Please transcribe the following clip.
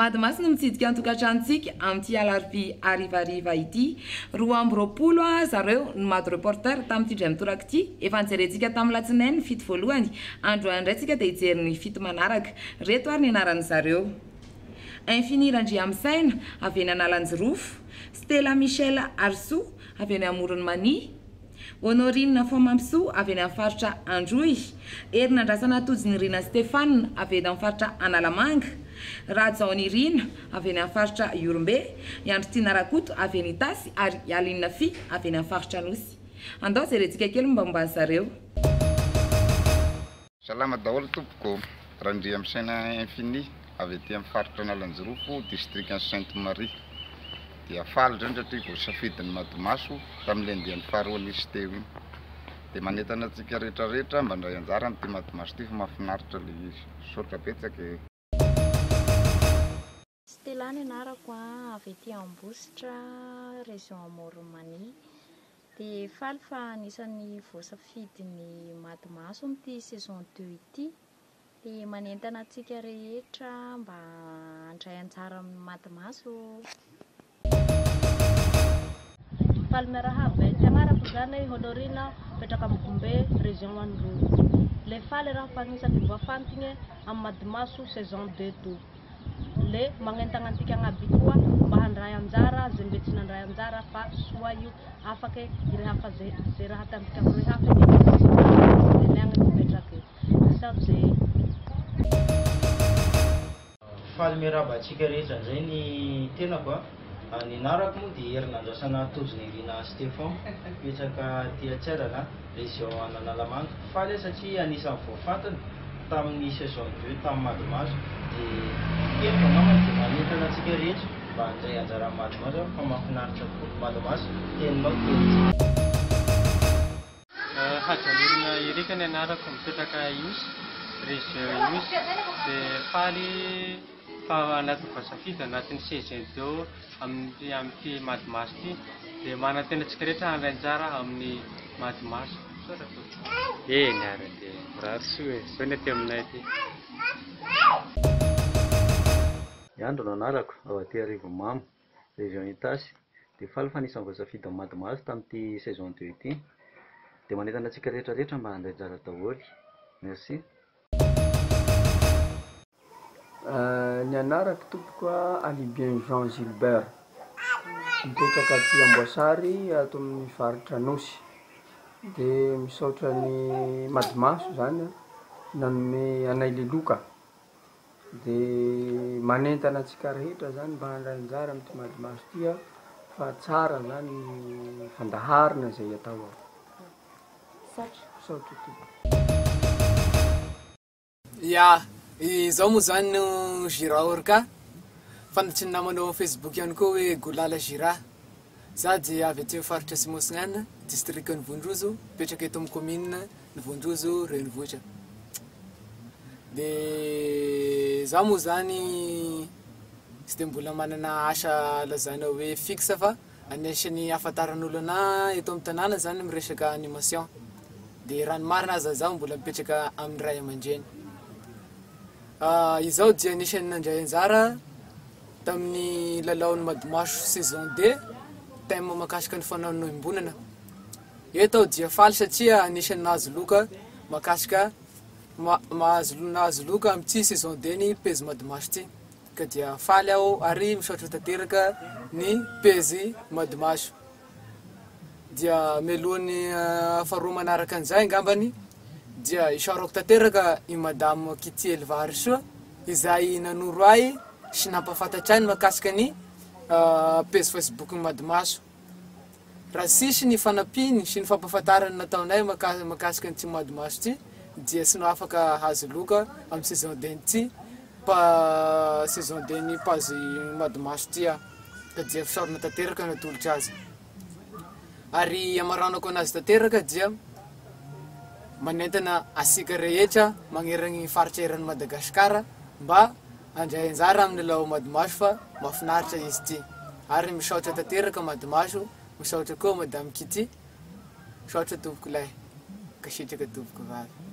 Madimasy no mitsidika an-tokantranontsika amin'ity alarobia arivariva ity. 20 zareo no mady reporter tamin'ity dray mitoraka ity. Efa nijerentsika tamin'ny latsinainy ny fito voalohany. Androany indray tsika dia hijery ny fito manaraka. Reto ary ny anaran'ny zareo: Infini Randriamisaina avy eny Analanjirofo, Stella Michel Arsou avy eny Amoron'ny Mania, Honorine Fomampisoa avy eny amin'ny faritra Androy, Herinandrasana Tojiny Rina Stéphane avy eny amin'ny faritra Analamanga, Rajaony Irina avy eny amin'ny faritra Iorombe, Androtina Rakoto avy eny Itasy ary Alinina Fi avy eny amin'ny faritra Anosy. Andao jerentsika kely mombamomba zareo. Salama daholo tompoko, Randriamisaina Infini avy etỳ amin'ny faritra Analanjirofo, district Sainte-Marie. Dia faly zany satria vao safidin'ny Madimaso tamin'ny andiany faharoa nisy teo iny. Dia manentana antsika rehetrarehetra mba handray anjara amin'ity Madimaso ity, fa mahafinaritra ilay izy. Saotra betsaka e. Stella ny anarako avy etỳ Ambositra, région Amoron'ny Mania. Dia faly fa anisan'ny voasafidin'ny Madimaso amin'ity saison 2 ity. Dia manentana antsika rehetra mba handray anjara amin'ny Madimaso. Falmerahaba anarako zany Honorina petraka amin'ny Gombe, région Andohalo. Le faly raha fanisany voafantigny amin'ny Madimaso saison 2 to. Le magnentana antsika agnaby koa mba handray anjara zay mbe tsy nandray anjara fa soa io afaka irehafa zay raha tamika rehafa leagna mipetraka sa zay. Faly miarahaba antsika rehetra zay ny tenako ny anarako moa dia Herinandrasana Tojiny Rina Stéphane, mipetraka Tiatsarana, région Analamanga. Faly satria anisan'ny voafantany tamin'ny saison 2 tamin'ny Madimaso. Dia keniko namana dia manentana antsika rehetra mba handray anjara amin'ny Madimaso fa mahafinaritra tokoa Madimaso teninao teny. Hajalirina Erika ny anarako, mipetraka Iosy, région Iosy. Dia faly fa anaty voasafidy anatin'ny saison 2 amin'ity Madimaso ity. Dia manantena antsika rehetra handray anjara amin'ny Madimaso. Eny ary dia mirary soa e, zao ny aty aminay aty. Andro no anarako ao aty Arivomamo, région Itasy. Dia faly fa anisan'ny voasafidy amin'ny Madimaso tamin'ity saison 2 ity. Dia manentana antsika rehetrarehetra mba handray anjara daholo. Merci. Ny anarako tompoko Alibien Jean Gilbert, mipetraka aty Amboasary ato amin'ny faritra Anosy. Dia misaotra ny Madimaso zany nanome anay Leloka. Dia manentana antsika rehetra zany mba handray anjara amin'ity Madimaso ity fa tsara zany ny fandaharana zay atao ao. Saotra tompoko. Ya, izao moa zany no Gira Orka. Fantatry ny namanao amin'ny Facebook ihany koa hoe Golala Gira. Za dia avy aty amin'ny faritra Simosignana, district ny Vondrozo, mipetraka eto amin'ny commune ny Vondrozo, Renivohitra. Dia za moa zany tsy dia mbola manana asa lazana hoe fixe fa anisan'ny ahafantaran'olo anahy eto amin'ny tanàna zany miresaka animation. Dia raha ny marina aza za mbola mipetraka amin'ny ray aman-dreny. Izao dia anisan'ny nandray anjara tamin'ny lalaon'ny Madimaso saison 2, thème makasika ny fanaonom-bonana. Eto aho dia faly satria anisan'ny nahazo loka makasika nahazo loka amin'ity saison 2 ny pezy Madimaso ity. Ka dia faly aho ary misaotra tanteraka ny pezy Madimaso. Dia melohan'ny faharoa manaraka an'izay angambany dia isaorako tanteraka i madame Kitty Elvary soa izay nanoro ahy sy nampafantatra ahy makasika ny page Facebook ny Madimaso. Raha sisy ny fanampiny sy ny fampafantarany nataonay makasika n'ity Madimaso ity dia sy no afaka hazo loka amin'ny saison 2 ity saison 2 ny page Madimaso ity ka dia fisaorana tanteraka natolotra azy. Ary amaranako anazy tanteraka dia manentana asika rehetra magneragny faritra eran'ny Madagasikara mba handray anjara amin'ny lalao Madimaso fa mahafinaritra izy ity. Ary misaotra tanteraka Madimaso, misaotra koa madame Kitty, misaotra tompoko lahy, kasitraka tompoko vavy.